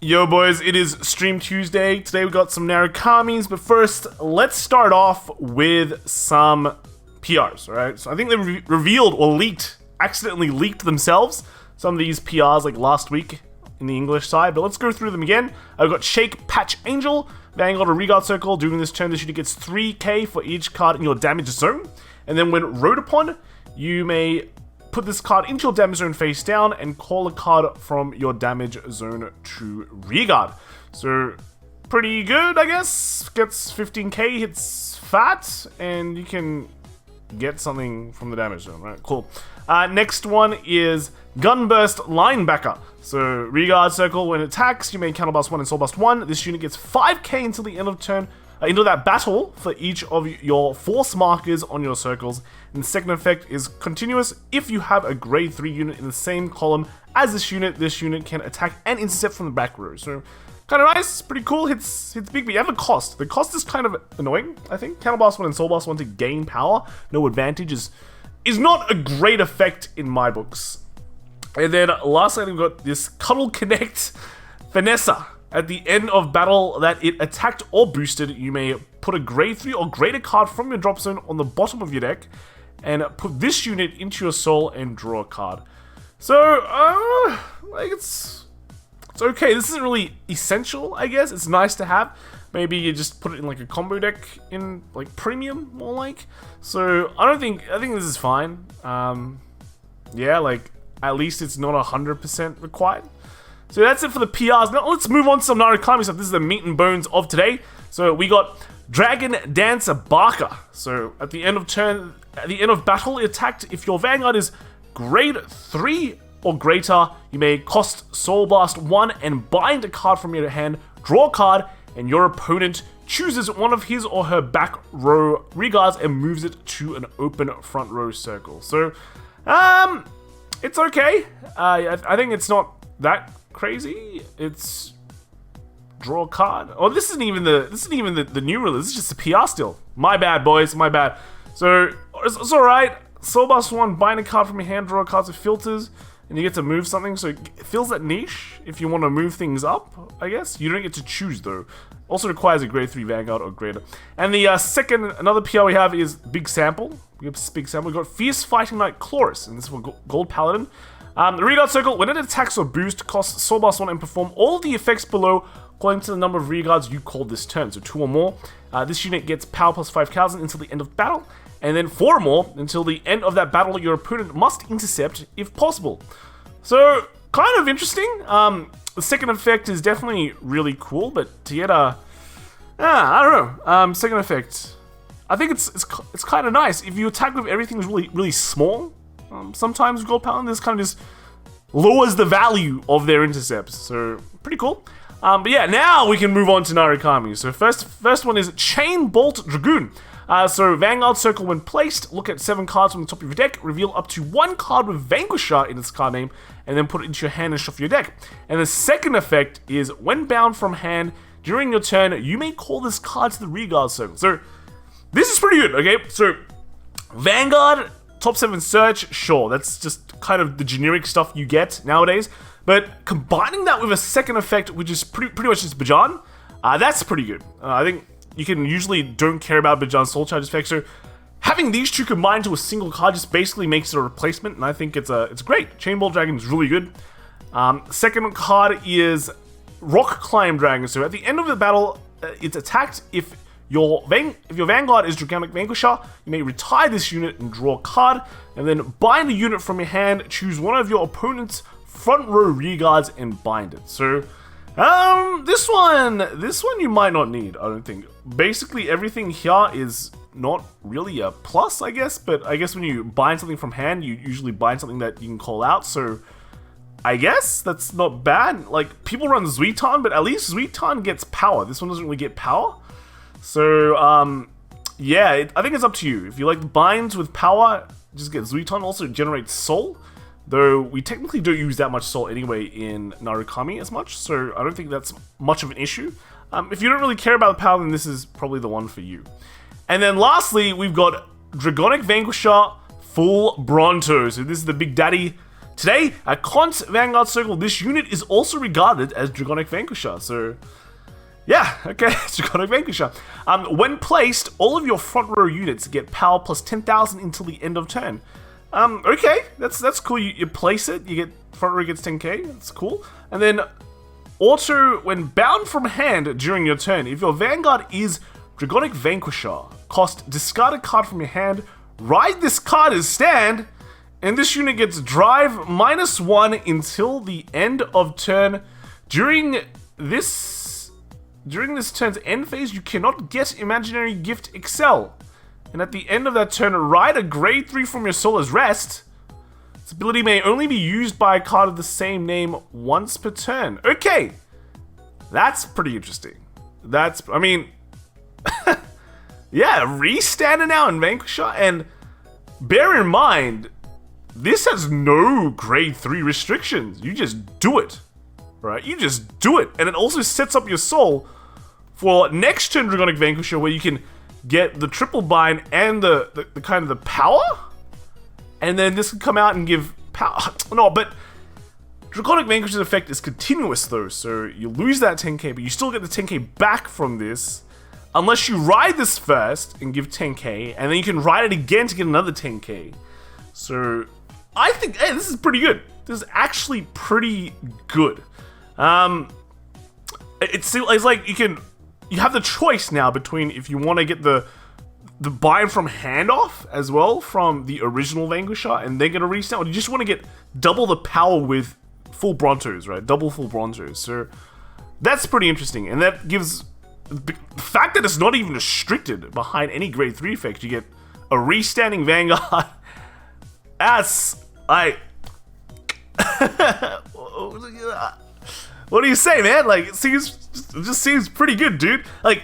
Yo boys, it is Stream Tuesday. Today we got some Narakamis, but first, let's start off with some PRs, alright? So I think they revealed or accidentally leaked themselves, some of these PRs like last week in the English side, but let's go through them again. I've got Shake Patch Angel, Vanguard or Regard Circle. During this turn, this unit gets 3k for each card in your damage zone, and then when rode upon, you may put this card into your damage zone face down and call a card from your damage zone to rearguard. So, pretty good, I guess. Gets 15k, hits fat, and you can get something from the damage zone, right? Cool. Next one is Gunburst Linebacker. So, rearguard circle, when it attacks, you may counterblast 1 and soulblast 1. This unit gets 5k until the end of turn. Into that battle for each of your force markers on your circles. And the second effect is continuous. If you have a grade 3 unit in the same column as this unit can attack and intercept from the back row. So kind of nice, pretty cool, hits big, but you have a cost. The cost is kind of annoying, I think. Counterblast 1 and soulblast 1 to gain power, no advantage, is not a great effect in my books. And then lastly, we've got this Cuddle Connect Vanessa. At the end of battle that it attacked or boosted, you may put a grade 3 or greater card from your drop zone on the bottom of your deck and put this unit into your soul and draw a card. So, like it's okay. This isn't really essential, I guess. It's nice to have. Maybe you just put it in like a combo deck in like premium, more like. So, I think this is fine. Yeah, like at least it's not 100% required. So that's it for the PRs. Now let's move on to some Narukami stuff. This is the meat and bones of today. So we got Dragon Dancer Barker. So at the end of turn, at the end of battle, it attacked. If your Vanguard is grade 3 or greater, you may cost Soul Blast 1 and bind a card from your hand, draw a card, and your opponent chooses one of his or her back row regards and moves it to an open front row circle. So, it's okay. I think it's not that crazy. It's draw a card. Oh, this isn't even the new release. It's just a PR still. My bad, boys. My bad. So it's all right. Soul Blast 1, bind a card from your hand, draw a card with filters, and you get to move something. So it fills that niche if you want to move things up. I guess you don't get to choose though. Also requires a grade 3 Vanguard or greater. And the another PR we have is Big Sample. We have Big Sample. We got Fierce Fighting Knight Chloris, and this is for Gold Paladin. The Rearguard Circle, when it attacks or boosts, costs Soul Blast 1 and perform all the effects below according to the number of rearguards you called this turn, so 2 or more. This unit gets power plus 5,000 until the end of battle, and then 4 or more until the end of that battle your opponent must intercept if possible. So, kind of interesting. The second effect is definitely really cool, but to get I don't know, second effect, I think it's kind of nice. If you attack with everything that's really small, sometimes Gold Paladin, this kind of just lowers the value of their intercepts, so pretty cool. But yeah, now we can move on to Narukami. So first one is Chain Bolt Dragoon. So Vanguard Circle, when placed, look at 7 cards from the top of your deck, reveal up to 1 card with Vanquisher in its card name, and then put it into your hand and shuffle your deck. And the second effect is, when bound from hand, during your turn, you may call this card to the Rearguard Circle. So this is pretty good, okay? So Vanguard, top 7 search, sure, that's just kind of the generic stuff you get nowadays. But combining that with a second effect, which is pretty much just Bajan, that's pretty good. I think you can usually don't care about Bajan's Soul Charge effect, so having these two combined to a single card just basically makes it a replacement, and I think it's great. Chain Bolt Dragon is really good. Second card is Rock Climb Dragon. So at the end of the battle, it's attacked. If your Vanguard is Dragonic Vanquisher, you may retire this unit and draw a card, and then bind a unit from your hand, choose one of your opponent's front row rearguards and bind it. So, this one you might not need, I don't think. Basically everything here is not really a plus, I guess, but I guess when you bind something from hand, you usually bind something that you can call out, so I guess that's not bad. Like, people run Zuitan, but at least Zuitan gets power. This one doesn't really get power. So, yeah, I think it's up to you. If you like binds with power, just get Zuitan. Also generates soul, though we technically don't use that much soul anyway in Narukami as much, so I don't think that's much of an issue. If you don't really care about the power, then this is probably the one for you. And then lastly, we've got Dragonic Vanquisher Fullbronto. So this is the big daddy Today, at Con's Vanguard Circle, this unit is also regarded as Dragonic Vanquisher, so... yeah, okay, it's Dragonic Vanquisher. When placed, all of your front row units get power plus 10,000 until the end of turn. Okay, that's cool. You place it, you get front row gets 10k. That's cool. And then auto when bound from hand during your turn. If your Vanguard is Dragonic Vanquisher, cost discard a card from your hand, ride this card as stand, and this unit gets drive -1 until the end of turn. During this turn's end phase, you cannot get Imaginary Gift Excel. And at the end of that turn, ride a grade 3 from your Solar's Rest. This ability may only be used by a card of the same name once per turn. Okay, that's pretty interesting. I mean, yeah, re-standing now in Vanquisher, and bear in mind, this has no grade 3 restrictions. You just do it, right? You just do it, and it also sets up your soul for next turn Dragonic Vanquisher, where you can get the triple bind and the kind of the power, and then this can come out and give power. No, but Dragonic Vanquisher's effect is continuous though, so you lose that 10k, but you still get the 10k back from this, unless you ride this first and give 10k, and then you can ride it again to get another 10k. So I think, hey, this is pretty good. This is actually pretty good. It's like you have the choice now between if you want to get the bind from hand off as well from the original Vanquisher and then get a reset, or you just want to get double the power with Fullbrontos, right? Double Fullbrontos. So that's pretty interesting, and that gives the fact that it's not even restricted behind any grade 3 effect. You get a restanding Vanguard. That's what do you say, man? Like, it just seems pretty good, dude. Like,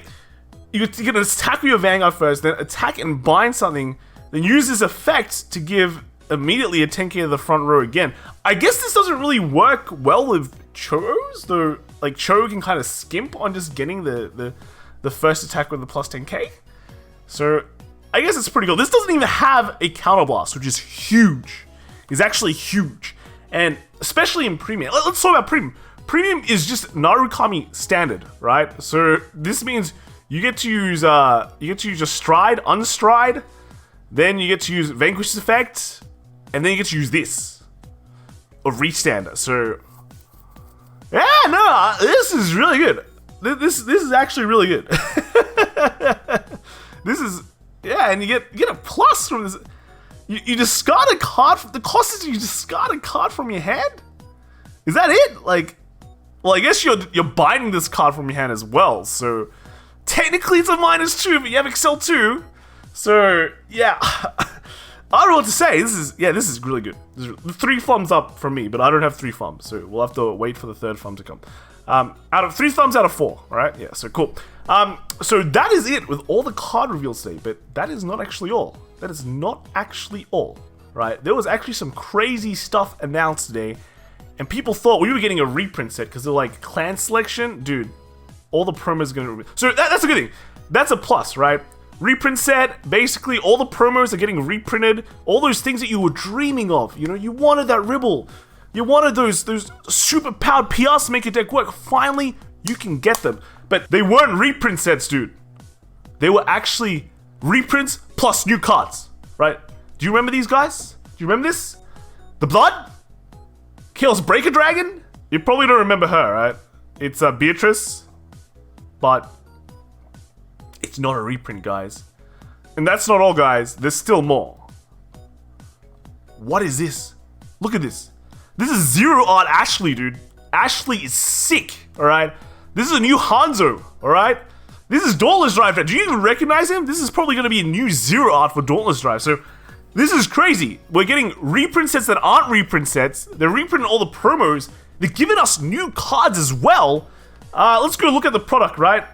you can attack with your Vanguard first, then attack and bind something, then use this effect to give immediately a 10k to the front row again. I guess this doesn't really work well with Cho's, though. Like, Cho can kind of skimp on just getting the first attack with the plus 10k. So, I guess it's pretty cool. This doesn't even have a counterblast, which is huge. It's actually huge. And especially in Premium. Let's talk about Premium. Premium is just Narukami standard, right? So this means you get to use your stride, unstride, then you get to use Vanquish's effect, and then you get to use this. Or restander. So yeah, no, this is really good. This is actually really good. This is, yeah, and you get a plus from this. You discard a card. The cost is you discard a card from your hand. Is that it? Like, well, I guess you're binding this card from your hand as well. So technically it's a -2, but you have Excel 2. So yeah, I don't know what to say. This is really good. This is 3 thumbs up from me, but I don't have 3 thumbs, so we'll have to wait for the 3rd thumb to come. Out of 3 thumbs out of 4, all right? Yeah, so cool. So that is it with all the card reveals today, but that is not actually all. That is not actually all, right? There was actually some crazy stuff announced today, and people thought we were getting a reprint set because they're like, clan selection? Dude, all the promos are going to... So that's a good thing. That's a plus, right? Reprint set, basically all the promos are getting reprinted. All those things that you were dreaming of. You know, you wanted that Ribble. You wanted those super powered PRs to make your deck work. Finally, you can get them. But they weren't reprint sets, dude. They were actually reprints plus new cards, right? Do you remember these guys? Do you remember this? The Blood? Chaos Breaker Dragon? You probably don't remember her, right? It's Beatrice. But it's not a reprint, guys. And that's not all, guys. There's still more. What is this? Look at this. This is Zero Art Ashley, dude. Ashley is sick, alright? This is a new Hanzo, alright? This is Dauntless Drive. Do you even recognize him? This is probably going to be a new Zero Art for Dauntless Drive. So, this is crazy. We're getting reprint sets that aren't reprint sets. They're reprinting all the promos. They're giving us new cards as well. Let's go look at the product, right?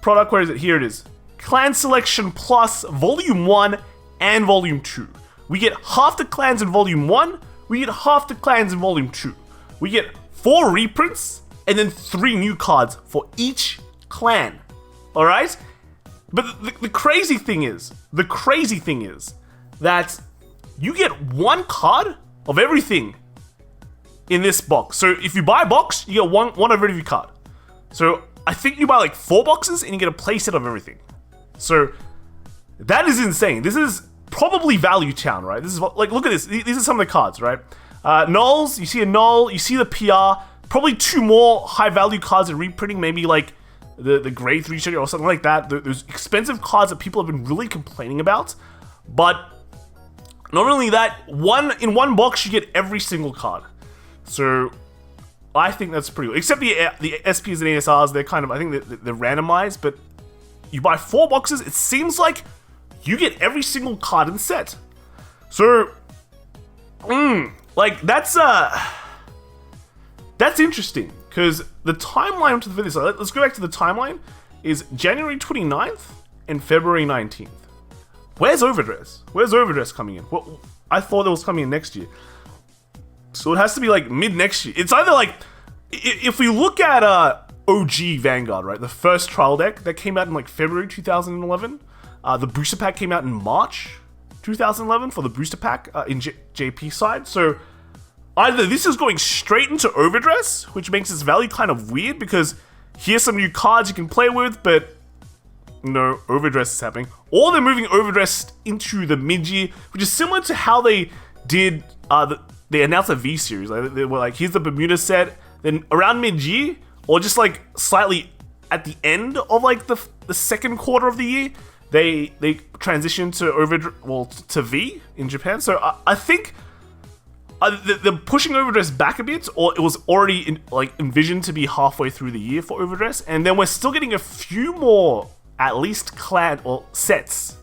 Product, where is it? Here it is. Clan Selection Plus Volume 1 and Volume 2. We get half the clans in Volume 1. We get half the clans in Volume 2. We get 4 reprints and then 3 new cards for each clan. Alright? But the crazy thing is that you get 1 card of everything in this box. So if you buy a box, you get one of every card. So I think you buy like 4 boxes and you get a playset of everything. So that is insane. This is probably Value Town, right? This is like, look at this. These are some of the cards, right? Nulls, you see a null, you see the PR, probably 2 more high value cards are reprinting, maybe like the grade 3 schedule or something like that. Those expensive cards that people have been really complaining about. But not only that, in one box you get every single card. So I think that's pretty cool. Except the SPs and ASRs, they're kind of, I think they're randomized, but you buy 4 boxes, it seems like you get every single card in the set. So, like that's interesting, because the timeline for this, let's go back to the timeline, is January 29th and February 19th. Where's Overdress? Where's Overdress coming in? Well, I thought it was coming in next year. So it has to be like mid next year. It's either like, if we look at OG Vanguard, right? The first trial deck that came out in like February 2011. The booster pack came out in March 2011 for the booster pack in JP side. So either this is going straight into Overdress, which makes its value kind of weird because here's some new cards you can play with, but no, Overdress is happening. Or they're moving Overdress into the mid-year, which is similar to how they did, they announced a V-Series. Like, they were like, here's the Bermuda set, then around mid-year, or just like slightly at the end of like the second quarter of the year, they transitioned to to V in Japan. So I think they're pushing Overdress back a bit, or it was already envisioned to be halfway through the year for Overdress, and then we're still getting a few more at least clan or sets,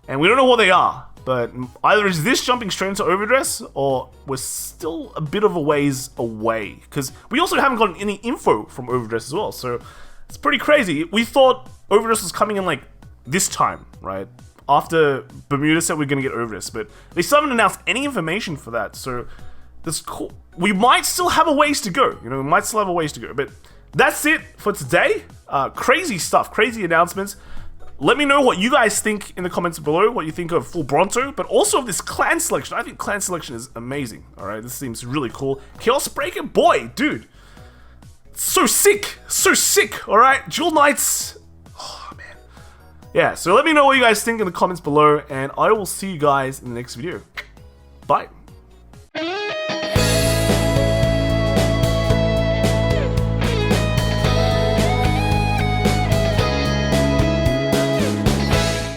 and we don't know what they are. But either is this jumping straight into Overdress, or we're still a bit of a ways away, because we also haven't gotten any info from Overdress as well. So it's pretty crazy. We thought Overdress was coming in like this time, right? After Bermuda said we're going to get Overdress, but they still haven't announced any information for that. So that's cool. We might still have a ways to go. We might still have a ways to go. But that's it for today. Crazy stuff, crazy announcements. Let me know what you guys think in the comments below, what you think of Fullbronto, but also of this clan selection. I think clan selection is amazing, all right? This seems really cool. Chaos Breaker, boy, dude. So sick, all right? Jewel Knights, oh, man. Yeah, so let me know what you guys think in the comments below, and I will see you guys in the next video. Bye.